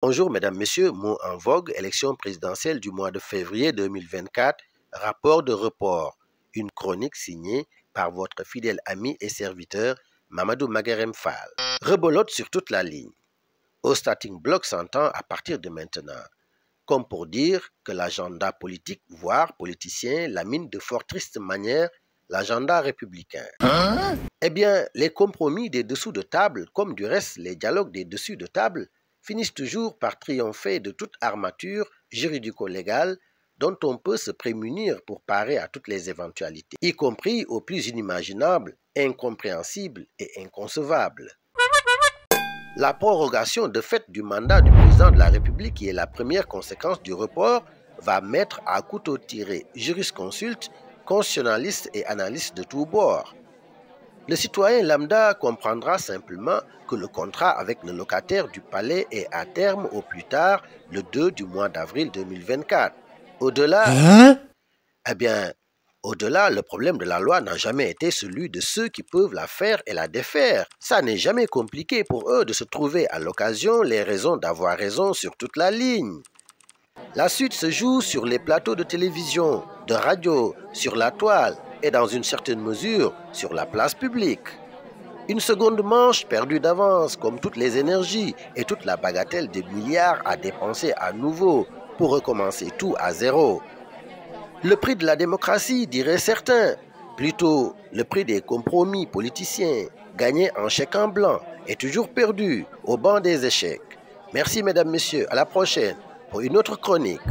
Bonjour mesdames, messieurs, mot en vogue, élection présidentielle du mois de février 2024, rapport de report, une chronique signée par votre fidèle ami et serviteur Mamadou Maguerem Fall. Rebolote sur toute la ligne. Au starting block s'entend à partir de maintenant, comme pour dire que l'agenda politique, voire politicien, lamine de fort triste manière l'agenda républicain. Eh bien, les compromis des dessous de table, comme du reste les dialogues des dessus de table, finissent toujours par triompher de toute armature juridico-légale dont on peut se prémunir pour parer à toutes les éventualités, y compris aux plus inimaginables, incompréhensibles et inconcevables. La prorogation de fait du mandat du président de la République, qui est la première conséquence du report, va mettre à couteau tiré jurisconsultes, constitutionnalistes et analystes de tous bords. Le citoyen lambda comprendra simplement que le contrat avec le locataire du palais est à terme au plus tard le 2 du mois d'avril 2024. Au-delà, au-delà, le problème de la loi n'a jamais été celui de ceux qui peuvent la faire et la défaire. Ça n'est jamais compliqué pour eux de se trouver à l'occasion les raisons d'avoir raison sur toute la ligne. La suite se joue sur les plateaux de télévision, de radio, sur la toile et dans une certaine mesure sur la place publique. Une seconde manche perdue d'avance comme toutes les énergies et toute la bagatelle des milliards à dépenser à nouveau pour recommencer tout à zéro. Le prix de la démocratie, diraient certains, plutôt le prix des compromis politiciens gagnés en chèque en blanc est toujours perdu au banc des échecs. Merci mesdames, messieurs, à la prochaine pour une autre chronique.